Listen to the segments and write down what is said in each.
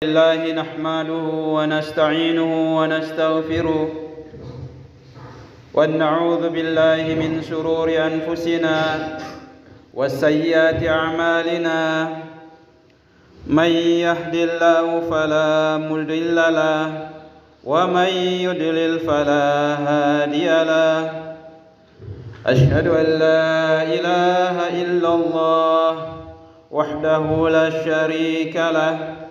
الله نحمده ونستعينه ونستغفره ونعوذ بالله من شرور أنفسنا وسيئات أعمالنا من يهد الله فلا مضل له ومن يضلل فلا هادي له أشهد أن لا إله إلا الله وحده لا شريك له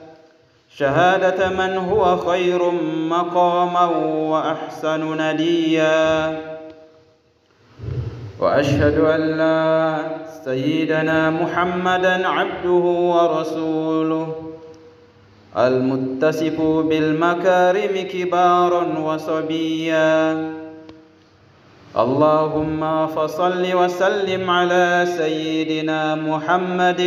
شهادة من هو خير مقاما وأحسن نديا وأشهد أن لا سيدنا محمدا عبده ورسوله المتصف بالمكارم كبارا وصبيا اللهم فصل وسلم على سيدنا محمد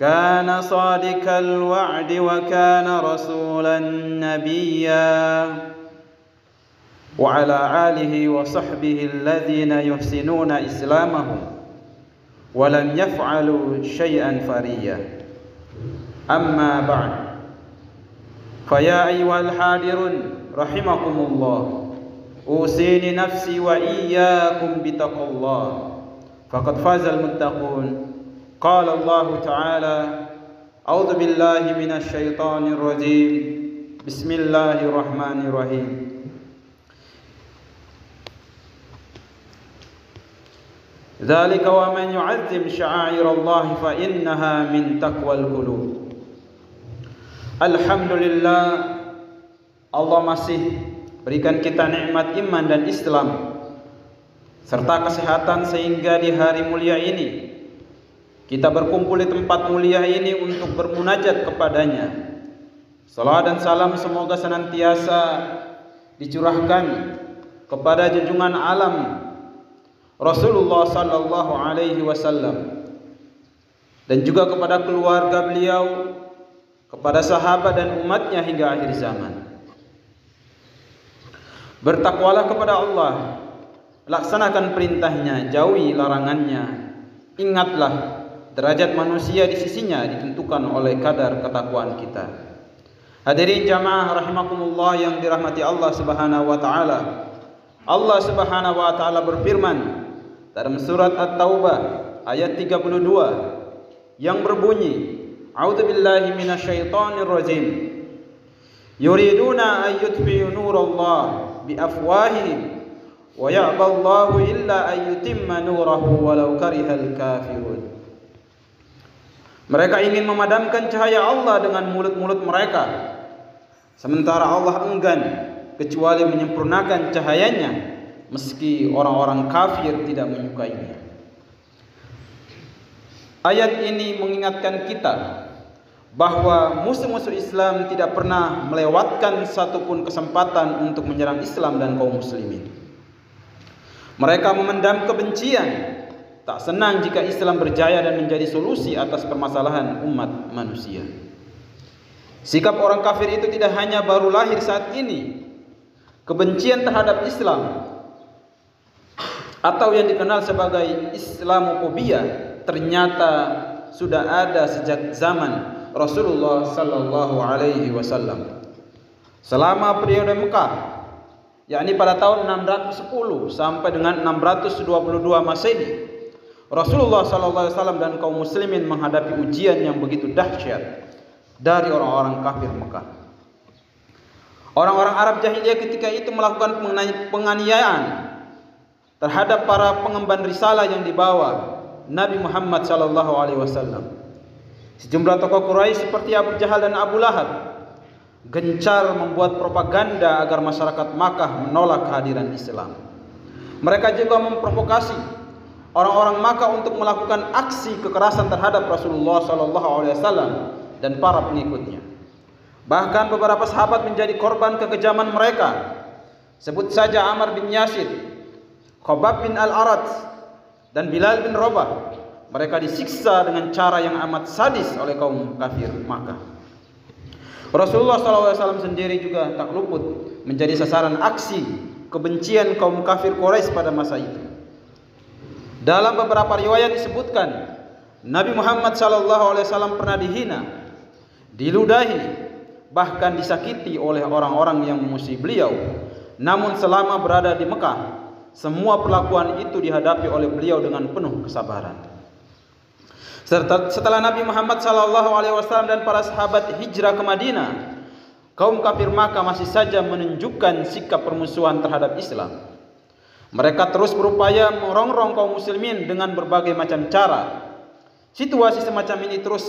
كان صادق الوعد وكان رسولا نبيا وعلى آله وصحبه الذين يحسنون إسلامهم ولم يفعلوا شيئا فريا أما بعد فيا أيها الحاضرون رحمكم الله أوصيني نفسي وإياكم بتقوى الله فقد فاز المتقون قال الله تعالى أعوذ بالله من الشيطان الرجيم بسم الله الرحمن الرحيم ذلك ومن يعظم شعائر الله فإنها من تقوى القلوب. Alhamdulillah, Allah masih berikan kita nikmat iman dan Islam serta kesehatan sehingga di hari mulia ini kita berkumpul di tempat mulia ini untuk bermunajat kepadanya. Salawat dan salam semoga senantiasa dicurahkan kepada junjungan alam Rasulullah sallallahu alaihi wasallam dan juga kepada keluarga beliau, kepada sahabat dan umatnya hingga akhir zaman. Bertakwalah kepada Allah, laksanakan perintahnya, jauhi larangannya. Ingatlah, derajat manusia di sisinya ditentukan oleh kadar ketakwaan kita. Hadirin jamaah rahimakumullah yang dirahmati Allah Subhanahu wa taala. Allah Subhanahu wa taala berfirman dalam surat At-Taubah ayat 32 yang berbunyi, A'udzubillahi minasyaitonir rajim. Yuriduna an yutfi'u nurallah bi afwahihim wa ya'ballahu illa an yutimma nurahu walau karihal kafirun. Mereka ingin memadamkan cahaya Allah dengan mulut-mulut mereka, sementara Allah enggan kecuali menyempurnakan cahayanya, meski orang-orang kafir tidak menyukainya. Ayat ini mengingatkan kita bahwa musuh-musuh Islam tidak pernah melewatkan satupun kesempatan untuk menyerang Islam dan kaum muslimin. Mereka memendam kebencian, tak senang jika Islam berjaya dan menjadi solusi atas permasalahan umat manusia. Sikap orang kafir itu tidak hanya baru lahir saat ini. Kebencian terhadap Islam atau yang dikenal sebagai Islamofobia ternyata sudah ada sejak zaman Rasulullah sallallahu alaihi wasallam. Selama periode Mekah, yakni pada tahun 610 sampai dengan 622 Masehi, Rasulullah SAW dan kaum muslimin menghadapi ujian yang begitu dahsyat dari orang-orang kafir Mekah. Orang-orang Arab jahiliyah ketika itu melakukan penganiayaan terhadap para pengemban risalah yang dibawa Nabi Muhammad SAW. Sejumlah tokoh Quraisy seperti Abu Jahal dan Abu Lahab gencar membuat propaganda agar masyarakat Makkah menolak kehadiran Islam. Mereka juga memprovokasi orang-orang Makkah untuk melakukan aksi kekerasan terhadap Rasulullah SAW dan para pengikutnya. Bahkan beberapa sahabat menjadi korban kekejaman mereka. Sebut saja Ammar bin Yasir, Khabbab bin Al-Arat, dan Bilal bin Rabah. Mereka disiksa dengan cara yang amat sadis oleh kaum kafir Makkah. Rasulullah SAW sendiri juga tak luput menjadi sasaran aksi kebencian kaum kafir Quraisy pada masa itu. Dalam beberapa riwayat disebutkan Nabi Muhammad SAW pernah dihina, diludahi, bahkan disakiti oleh orang-orang yang memusuhi beliau. Namun selama berada di Mekah, semua perlakuan itu dihadapi oleh beliau dengan penuh kesabaran. Setelah Nabi Muhammad SAW dan para sahabat hijrah ke Madinah, kaum kafir Makkah masih saja menunjukkan sikap permusuhan terhadap Islam. Mereka terus berupaya merongrong kaum muslimin dengan berbagai macam cara. Situasi semacam ini terus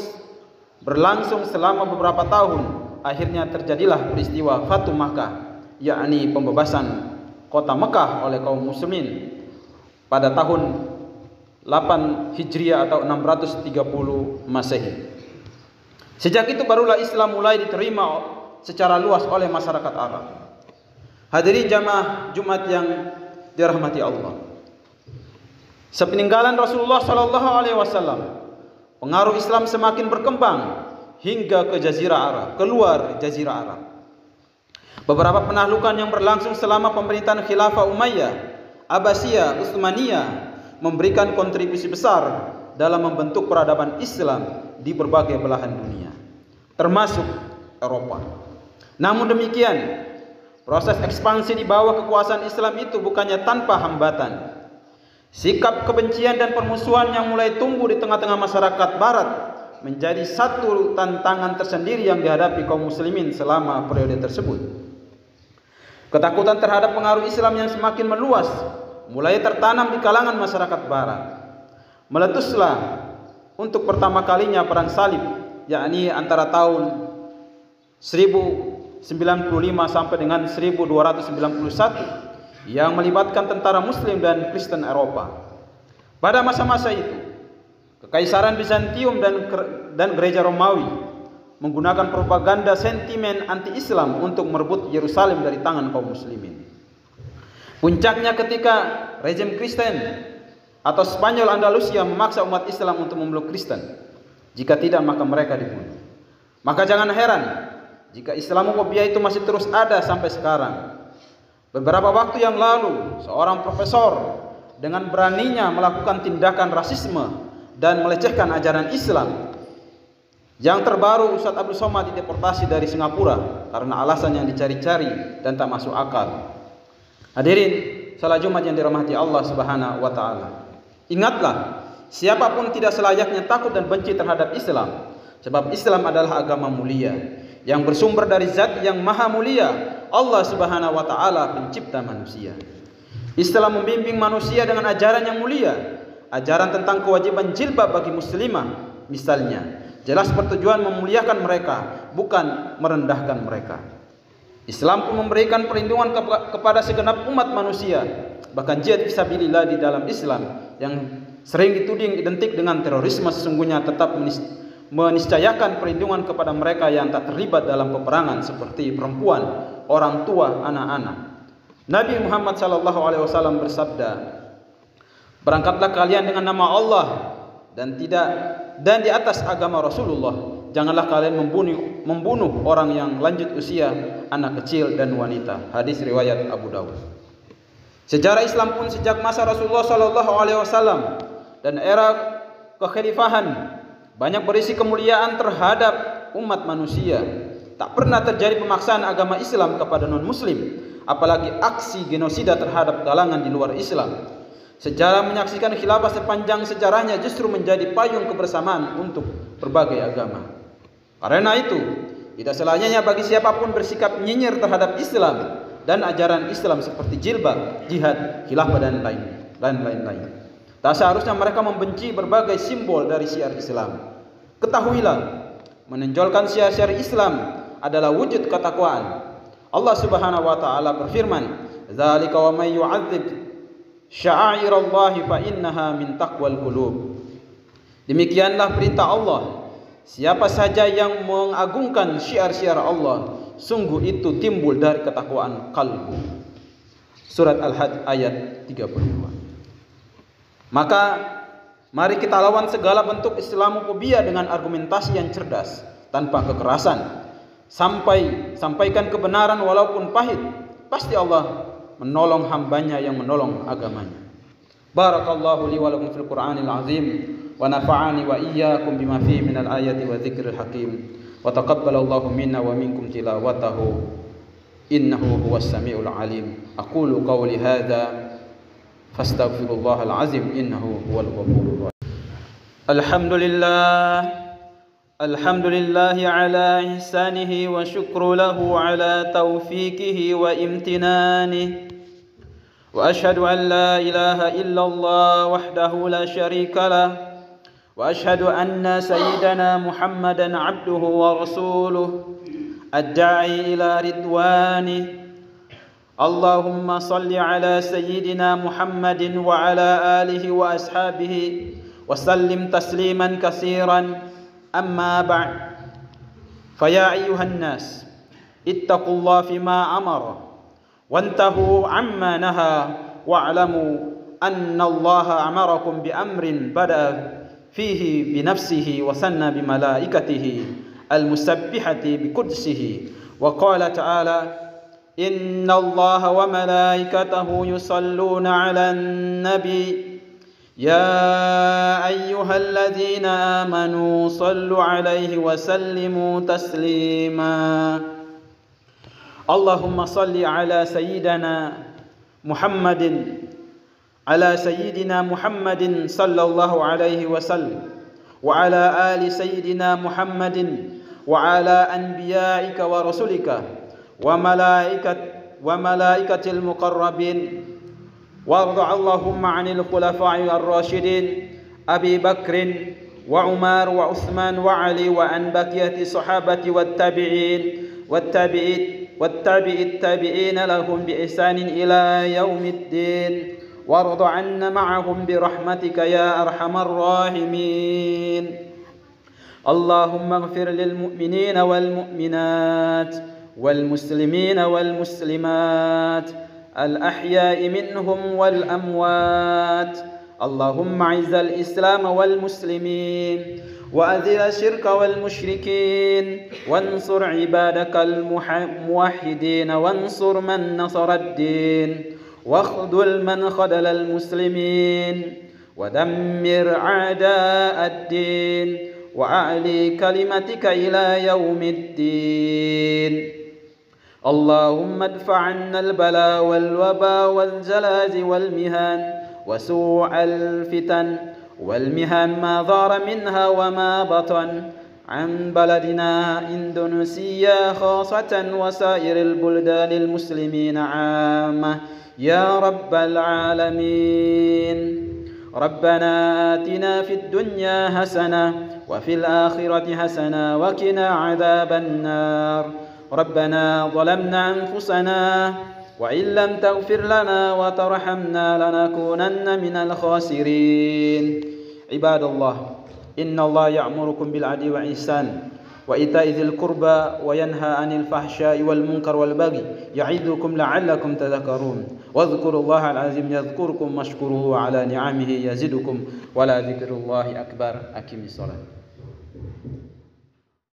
berlangsung selama beberapa tahun. Akhirnya terjadilah peristiwa Fatu Makkah, yakni pembebasan kota Mekah oleh kaum muslimin pada tahun 8 Hijriah atau 630 Masehi. Sejak itu barulah Islam mulai diterima secara luas oleh masyarakat Arab. Hadirin jamaah Jumat yang dirahmati Allah. Sepeninggalan Rasulullah SAW, pengaruh Islam semakin berkembang hingga ke Jazirah Arab, keluar Jazirah Arab. Beberapa penaklukan yang berlangsung selama pemerintahan Khilafah Umayyah, Abbasiyah, Utsmaniyah memberikan kontribusi besar dalam membentuk peradaban Islam di berbagai belahan dunia, termasuk Eropa. Namun demikian, proses ekspansi di bawah kekuasaan Islam itu bukannya tanpa hambatan. Sikap kebencian dan permusuhan yang mulai tumbuh di tengah-tengah masyarakat Barat menjadi satu tantangan tersendiri yang dihadapi kaum muslimin selama periode tersebut. Ketakutan terhadap pengaruh Islam yang semakin meluas mulai tertanam di kalangan masyarakat Barat. Meletuslah untuk pertama kalinya perang salib, yakni antara tahun 1095 sampai dengan 1291 yang melibatkan tentara Muslim dan Kristen Eropa. Pada masa-masa itu, Kekaisaran Bizantium dan Gereja Romawi menggunakan propaganda sentimen anti-Islam untuk merebut Yerusalem dari tangan kaum muslimin. Puncaknya ketika rezim Kristen atau Spanyol Andalusia memaksa umat Islam untuk memeluk Kristen. Jika tidak, maka mereka dibunuh. Maka jangan heran jika Islamofobia itu masih terus ada sampai sekarang. Beberapa waktu yang lalu, seorang profesor dengan beraninya melakukan tindakan rasisme dan melecehkan ajaran Islam. Yang terbaru, Ustadz Abdul Somad dideportasi dari Singapura karena alasan yang dicari-cari dan tak masuk akal. Hadirin salat Jumat yang dirahmati Allah Subhanahu wa taala. Ingatlah, siapapun tidak selayaknya takut dan benci terhadap Islam, sebab Islam adalah agama mulia yang bersumber dari Zat yang Maha Mulia, Allah Subhanahu wa taala, pencipta manusia. Islam membimbing manusia dengan ajaran yang mulia, ajaran tentang kewajiban jilbab bagi muslimah misalnya. Jelas bertujuan memuliakan mereka, bukan merendahkan mereka. Islam pun memberikan perlindungan kepada segenap umat manusia. Bahkan jihad fisabilillah di dalam Islam yang sering dituding identik dengan terorisme sesungguhnya tetap meniscayakan perlindungan kepada mereka yang tak terlibat dalam peperangan seperti perempuan, orang tua, anak-anak. Nabi Muhammad SAW bersabda, "Berangkatlah kalian dengan nama Allah dan di atas agama Rasulullah. Janganlah kalian membunuh orang yang lanjut usia, anak kecil dan wanita." Hadis riwayat Abu Dawud. Sejarah Islam pun sejak masa Rasulullah SAW dan era kekhalifahan banyak berisi kemuliaan terhadap umat manusia. Tak pernah terjadi pemaksaan agama Islam kepada non-Muslim, apalagi aksi genosida terhadap kalangan di luar Islam. Sejarah menyaksikan khilafah sepanjang sejarahnya justru menjadi payung kebersamaan untuk berbagai agama. Karena itu, tidak selayaknya bagi siapapun bersikap nyinyir terhadap Islam dan ajaran Islam seperti jilbab, jihad, khilafah dan lain-lain. Tak seharusnya mereka membenci berbagai simbol dari syiar Islam. Ketahuilah, menonjolkan syiar Islam adalah wujud ketakwaan. Allah Subhanahu wa taala berfirman, "Dzalika wa may yu'adzib sya'airallahi fa innaha min taqwal qulub." Demikianlah perintah Allah. Siapa saja yang mengagungkan syiar-syiar Allah, sungguh itu timbul dari ketakwaan kalbu. Surat Al-Hajj ayat 32. Maka mari kita lawan segala bentuk Islamofobia dengan argumentasi yang cerdas, tanpa kekerasan. Sampaikan kebenaran walaupun pahit. Pasti Allah menolong hambanya yang menolong agamanya. Barakallahu li wa lakum fil Qur'anil azim wa nafa'ani wa iyyakum bima fihi minal ayati wa dzikril hakim. wa taqabbalallahu minna wa minkum tilawatahu innahu huwas samiul alim. Aqulu qawli hadza fastaghfirullahal azim innahu huwal ghafurur rahim. Alhamdulillahi ala ihsanihi wa syukru lahu ala taufiqihi wa imtinanihi. وأشهد أن لا إله إلا الله وحده لا شريك له وأشهد أن سيدنا محمدا عبده ورسوله الداعي إلى رضوانه. اللهم صل على سيدنا محمد وعلى آله وأصحابه وسلم تسليما كثيرا. أما بعد، فيا أيها الناس اتقوا الله فيما أمر وانتهوا عما نهى واعلموا أن الله أمركم بأمر بدأ فيه بنفسه وثنى بملائكته المسبحة بقدسه وقال تعالى: إن الله وملائكته يصلون على النبي يا أيها الذين آمنوا صلوا عليه وسلموا تسليما. اللهم صل على سيدنا محمد صلى الله عليه وسلم وعلى آل سيدنا محمد وعلى أنبيائك ورسلك وملائكة المقربين. وارض اللهم عن الخلفاء الراشدين أبي بكر وعمر وعثمان وعلي وعن بقية الصحابة والتابعين لهم بإحسان إلى يوم الدين. وارض عنا معهم برحمتك يا أرحم الراحمين. اللهم اغفر للمؤمنين والمؤمنات والمسلمين والمسلمات الأحياء منهم والأموات. اللهم أعز الإسلام والمسلمين وأذل الشرك والمشركين وانصر عبادك الموحدين وانصر من نصر الدين واخذل من خذل المسلمين ودمر أعداء الدين وأعلي كلمتك إلى يوم الدين. اللهم ادفع عنا البلاء والوباء والزلازل والمهان وسوء الفتن والمهن ما ظهر منها وما بطن عن بلدنا إندونيسيا خاصة وسائر البلدان المسلمين عامة يا رب العالمين. ربنا آتنا في الدنيا حسنة وفي الآخرة حسنة وقنا عذاب النار. ربنا ظلمنا أنفسنا وإن لم تغفر لنا وترحمنا لنكونن من الخاسرين. عباد الله، إن الله يأمركم بالعدل والإحسان وإيتاء ذي القربى وينهى عن الفحشاء والمنكر والبغي يعظكم لعلكم تذكرون. واذكروا الله العظيم يذكركم واشكروه على نعمه يزدكم ولذكر الله أكبر. أقم الصلاة.